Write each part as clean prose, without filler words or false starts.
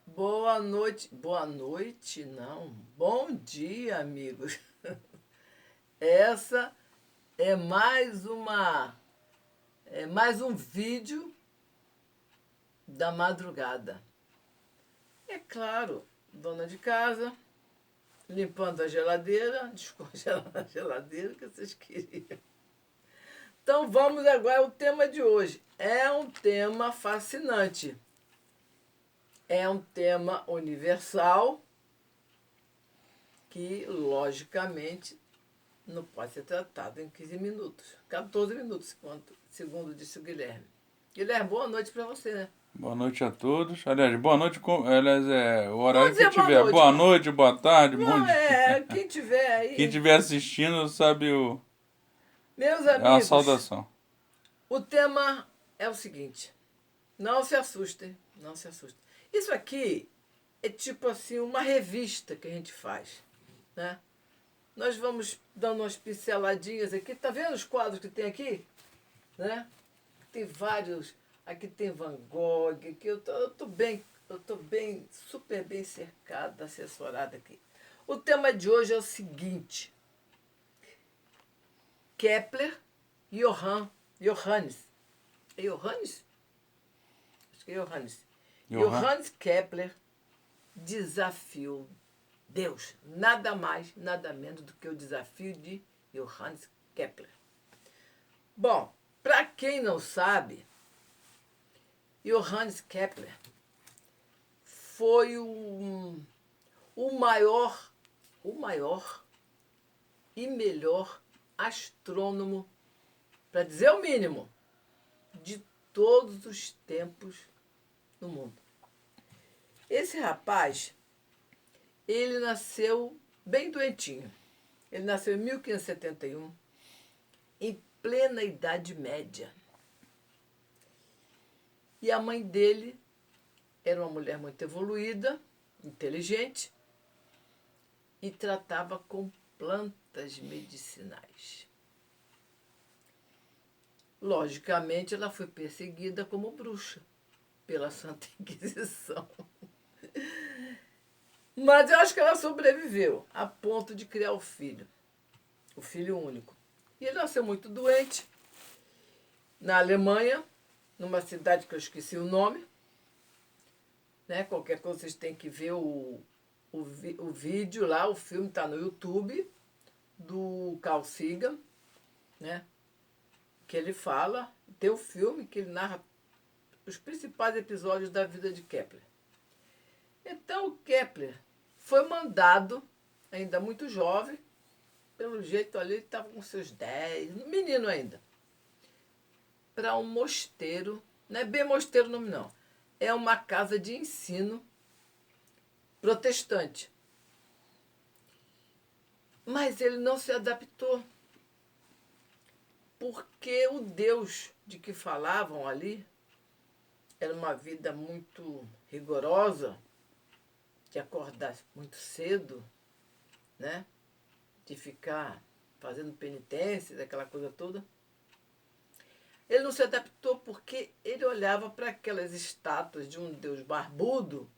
Boa noite, não. Bom dia, amigos. Essa é mais um vídeo da madrugada. É claro, dona de casa, limpando a geladeira, descongelando a geladeira que vocês queriam. Então vamos agora ao tema de hoje. É um tema fascinante. É um tema universal que, logicamente, não pode ser tratado em 15 minutos. 14 minutos, segundo disse o Guilherme. Guilherme, boa noite para você, né? Boa noite a todos. Aliás, boa noite, aliás, é o Vamos horário que dizer boa tiver. noite. Boa noite, boa tarde, bom Não, dia. quem tiver Quem aí. estiver assistindo sabe Meus é uma amigos, saudação. o tema é o seguinte. Não se assustem, não se assustem. Isso aqui é tipo assim uma revista que a gente faz, né? Nós vamos dando umas pinceladinhas aqui. Tá vendo os quadros que tem aqui? Né? Tem vários. Aqui tem Van Gogh, aqui eu tô bem, super bem cercada, assessorada aqui. O tema de hoje é o seguinte: Kepler e Johannes. É Johannes? Acho que é Johannes. Johannes Kepler desafiou Deus. Nada mais, nada menos do que o desafio de Johannes Kepler. Bom, para quem não sabe, Johannes Kepler foi o maior e melhor astrônomo, para dizer o mínimo, de todos os tempos no mundo. Esse rapaz, ele nasceu bem doentinho. Ele nasceu em 1571, em plena Idade Média. E a mãe dele era uma mulher muito evoluída, inteligente, e tratava com plantas medicinais. Logicamente, ela foi perseguida como bruxa pela Santa Inquisição. Mas eu acho que ela sobreviveu a ponto de criar o filho único. E ele nasceu muito doente na Alemanha, numa cidade que eu esqueci o nome. Né? Qualquer coisa vocês têm que ver o vídeo lá, o filme está no YouTube, do Carl Sagan, né? Que ele fala, tem o filme que ele narra os principais episódios da vida de Kepler. Então o Kepler foi mandado, ainda muito jovem, pelo jeito ali ele estava com seus 10, menino ainda, para um mosteiro, não é bem mosteiro o nome não, é uma casa de ensino protestante. Mas ele não se adaptou, porque o Deus de que falavam ali era uma vida muito rigorosa, de acordar muito cedo, né? De ficar fazendo penitência, daquela coisa toda. Ele não se adaptou porque ele olhava para aquelas estátuas de um Deus barbudo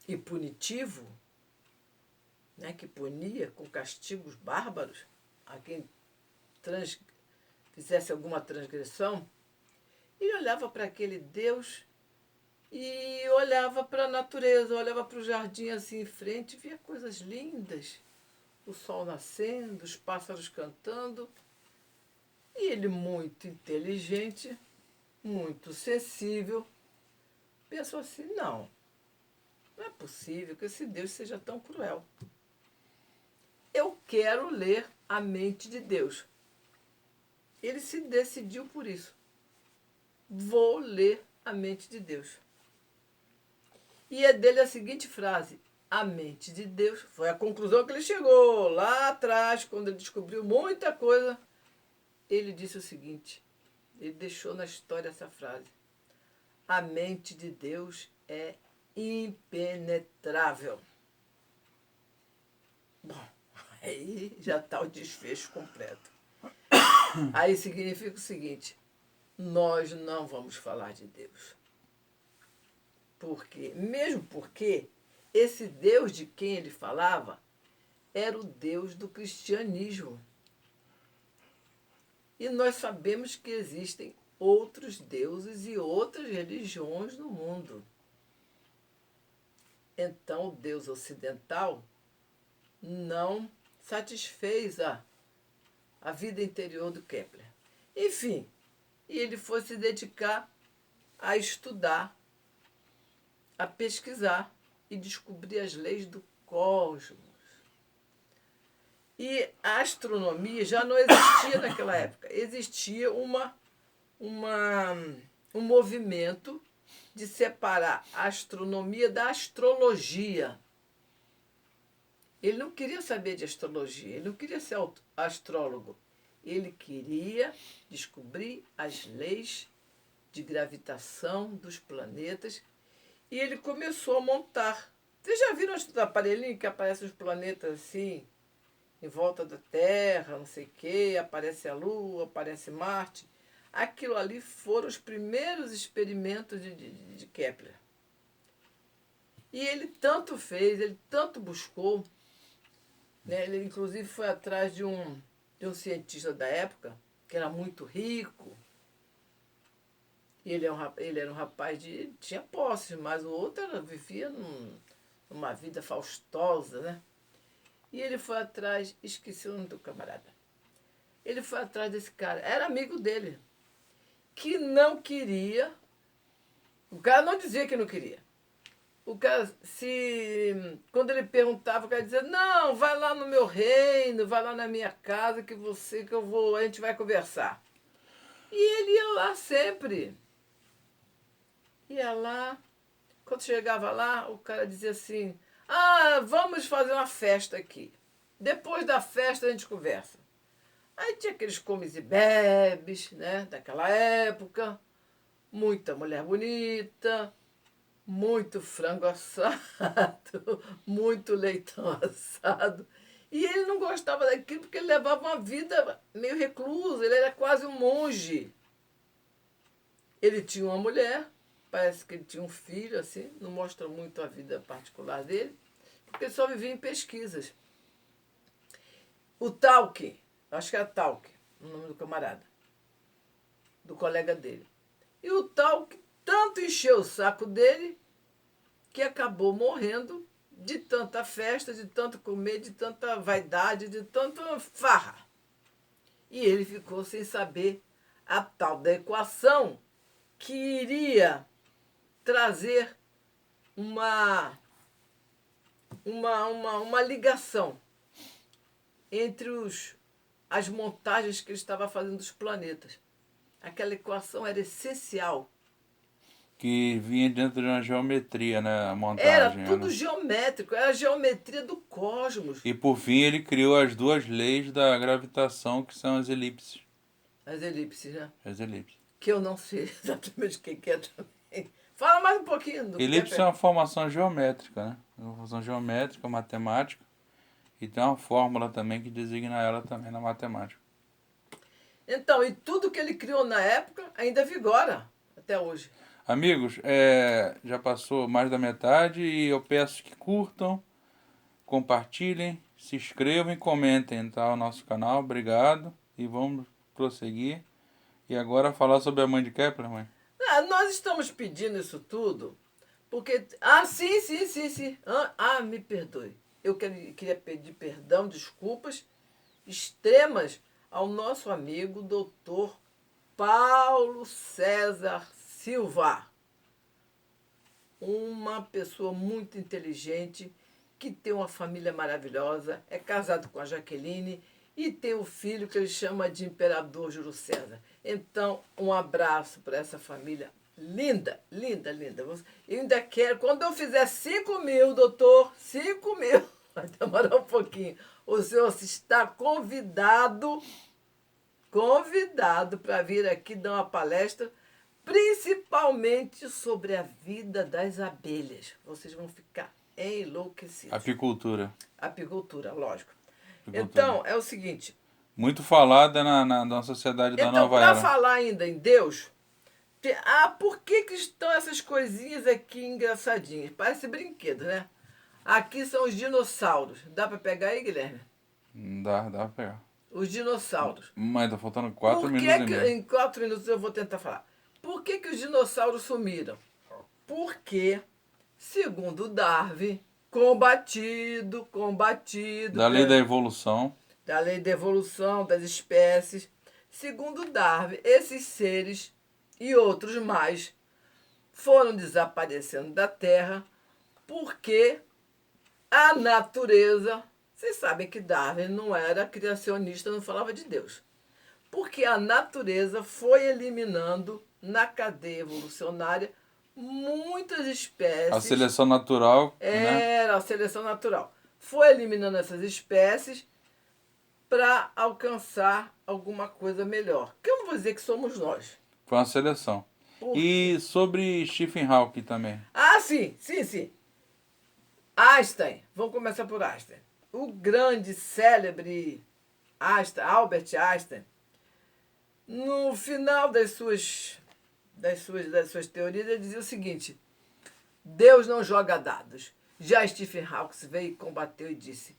e punitivo, né? Que punia com castigos bárbaros a quem fizesse alguma transgressão. Ele olhava para aquele Deus e olhava para a natureza, olhava para o jardim assim em frente, via coisas lindas, o sol nascendo, os pássaros cantando. E ele, muito inteligente, muito sensível, pensou assim, não é possível que esse Deus seja tão cruel. Eu quero ler a mente de Deus. Ele se decidiu por isso. Vou ler a mente de Deus. E é dele a seguinte frase: a mente de Deus. Foi a conclusão que ele chegou lá atrás, quando ele descobriu muita coisa. Ele disse o seguinte, ele deixou na história essa frase: a mente de Deus é impenetrável. Bom, aí já está o desfecho completo. Aí significa o seguinte: nós não vamos falar de Deus. Mesmo porque esse Deus de quem ele falava era o Deus do cristianismo. E nós sabemos que existem outros deuses e outras religiões no mundo. Então, o Deus ocidental não satisfez a vida interior do Kepler. Enfim, e ele foi se dedicar a estudar, a pesquisar e descobrir as leis do cosmos. E a astronomia já não existia naquela época. Existia um movimento de separar a astronomia da astrologia. Ele não queria saber de astrologia, ele não queria ser astrólogo. Ele queria descobrir as leis de gravitação dos planetas e ele começou a montar. Vocês já viram os aparelhinhos que aparecem os planetas assim, em volta da Terra, não sei o quê, aparece a Lua, aparece Marte? Aquilo ali foram os primeiros experimentos de Kepler. E ele tanto fez, ele tanto buscou, né? Ele inclusive foi atrás de um cientista da época, que era muito rico. E ele era um rapaz tinha posses, mas o outro vivia numa vida faustosa, né? E ele foi atrás, esqueci o nome do camarada. Ele foi atrás desse cara, era amigo dele, que não queria. O cara não dizia que não queria. O cara, quando ele perguntava, o cara dizia, não, vai lá no meu reino, vai lá na minha casa a gente vai conversar. E ele ia lá sempre. Ia lá, quando chegava lá, o cara dizia assim, vamos fazer uma festa aqui. Depois da festa a gente conversa. Aí tinha aqueles comes e bebes, né, daquela época, muita mulher bonita, muito frango assado, muito leitão assado. E ele não gostava daquilo porque ele levava uma vida meio reclusa, ele era quase um monge. Ele tinha uma mulher, parece que ele tinha um filho, assim, não mostra muito a vida particular dele, porque ele só vivia em pesquisas. O Tolkien, acho que era Tolkien, o nome do camarada, do colega dele. E o Tolkien tanto encheu o saco dele que acabou morrendo de tanta festa, de tanto comer, de tanta vaidade, de tanta farra. E ele ficou sem saber a tal da equação que iria trazer uma ligação entre as montagens que ele estava fazendo dos planetas. Aquela equação era essencial. Que vinha dentro de uma geometria, né? A montagem. Era tudo geométrico, era a geometria do cosmos. E por fim ele criou as duas leis da gravitação, que são as elipses. As elipses, né? As elipses. Que eu não sei exatamente o que é também. Fala mais um pouquinho do Elipse que é uma formação geométrica, né? Uma formação geométrica, matemática. E tem uma fórmula também que designa ela também na matemática. Então, e tudo que ele criou na época ainda vigora até hoje. Amigos, já passou mais da metade e eu peço que curtam, compartilhem, se inscrevam e comentem, tá? O nosso canal. Obrigado. E vamos prosseguir. E agora falar sobre a mãe de Kepler, mãe? Nós estamos pedindo isso tudo porque... sim. Me perdoe. Eu queria pedir perdão, desculpas extremas ao nosso amigo doutor Paulo César Silva. Uma pessoa muito inteligente, que tem uma família maravilhosa, é casado com a Jaqueline e tem um filho que ele chama de Imperador Júlio César. Então, um abraço para essa família linda, linda, linda. Eu ainda quero, quando eu fizer 5.000, doutor, 5.000, vai demorar um pouquinho. O senhor está convidado para vir aqui dar uma palestra, principalmente sobre a vida das abelhas. Vocês vão ficar enlouquecidos. Apicultura, lógico. Apicultura. Então, é o seguinte. Muito falada na sociedade da nova era. Então, para falar ainda em Deus, Por que estão essas coisinhas aqui engraçadinhas? Parece brinquedo, né? Aqui são os dinossauros. Dá para pegar aí, Guilherme? Dá pra pegar. Os dinossauros. Mas tá faltando 4 Por minutos que e que, meio. em 4 minutos eu vou tentar falar. Por que os dinossauros sumiram? Porque, segundo Darwin, combatido Da lei da evolução. da lei da evolução das espécies, segundo Darwin, esses seres e outros mais foram desaparecendo da Terra porque a natureza, vocês sabem que Darwin não era criacionista, não falava de Deus. Porque a natureza foi eliminando na cadeia evolucionária muitas espécies. A seleção natural, né? Era a seleção natural. Foi eliminando essas espécies para alcançar alguma coisa melhor. Que eu não vou dizer que somos nós. Foi uma seleção. E sobre Stephen Hawking também. Sim. Einstein. Vamos começar por Einstein. O grande, célebre Albert Einstein, no final das suas teorias, ele dizia o seguinte: Deus não joga dados. Já Stephen Hawking veio e combateu e disse: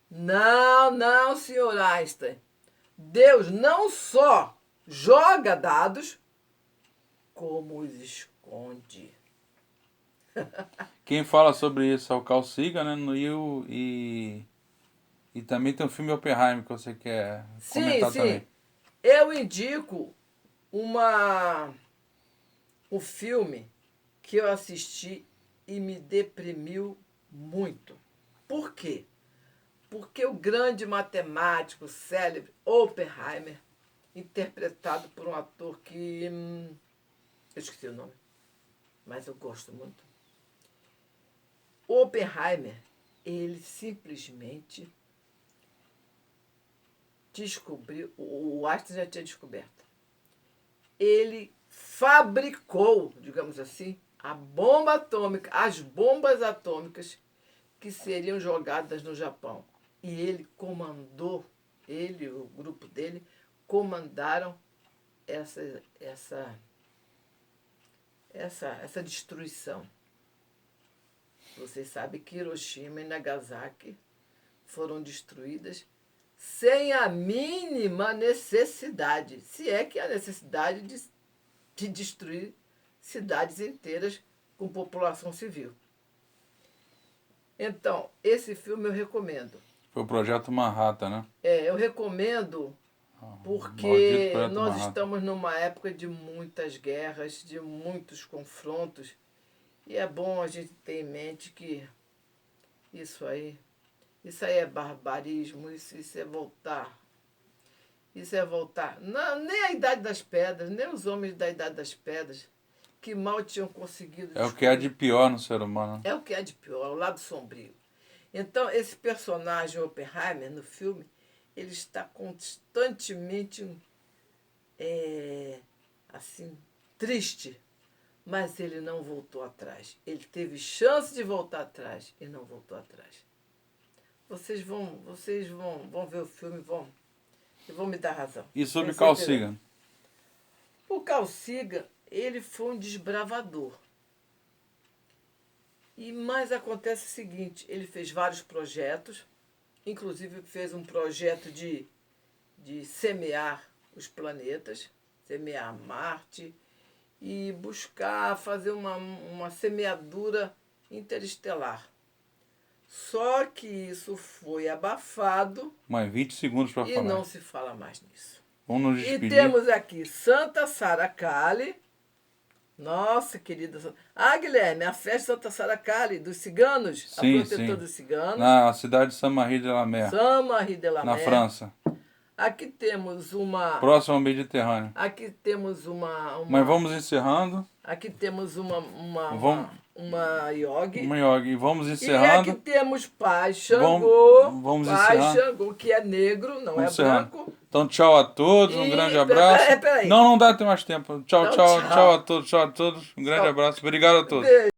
Não, senhor Einstein. Deus não só joga dados, como os esconde. Quem fala sobre isso é o Carl Sagan, né? E também tem o filme Oppenheimer que você quer comentar também. Eu indico um filme que eu assisti e me deprimiu muito. Por quê? Porque o grande matemático célebre Oppenheimer, interpretado por um ator que eu esqueci o nome, mas eu gosto muito. Oppenheimer, ele simplesmente descobriu, o Einstein já tinha descoberto, ele fabricou, digamos assim, a bomba atômica, as bombas atômicas que seriam jogadas no Japão. E ele comandou, ele e o grupo dele comandaram essa destruição. Vocês sabem que Hiroshima e Nagasaki foram destruídas sem a mínima necessidade, se é que há necessidade de destruir cidades inteiras com população civil. Então, esse filme eu recomendo. Foi o Projeto Manhattan, né? Eu recomendo porque nós estamos numa época de muitas guerras, de muitos confrontos, e é bom a gente ter em mente que isso aí é barbarismo, isso é voltar. Isso é voltar. Não, nem a Idade das Pedras, nem os homens da Idade das Pedras, que mal tinham conseguido. É o que há de pior no ser humano. É o que há de pior, é o lado sombrio. Então, esse personagem Oppenheimer, no filme, ele está constantemente assim, triste, mas ele não voltou atrás. Ele teve chance de voltar atrás e não voltou atrás. Vocês vão ver o filme e vão me dar razão. E sobre Carl Sagan? O Carl Sagan, ele foi um desbravador. Mas acontece o seguinte, ele fez vários projetos, inclusive fez um projeto de semear os planetas, semear Marte e buscar fazer uma semeadura interestelar. Só que isso foi abafado. Mais 20 segundos para falar. E não se fala mais nisso. Vamos nos despedir. E temos aqui Santa Sara Kali. Nossa, querida. Guilherme, a festa Santa Sara Kali, dos ciganos. Sim, a protetora dos ciganos. Na cidade de Saint-Marie-de-la-Mer. Saint-Marie-de-la-Mer. Na França. Aqui temos uma... Próximo ao Mediterrâneo. Aqui temos uma... Mas vamos encerrando. Aqui temos uma yogi. Uma yogi. E vamos encerrando. E aqui temos Pai Xangô. Vamos Pai encerrando. Xangô, que é negro, não vamos é branco. Então, tchau a todos. Um grande abraço. Peraí. Não dá ter mais tempo. Tchau a todos. Um grande abraço. Obrigado a todos. Beijo.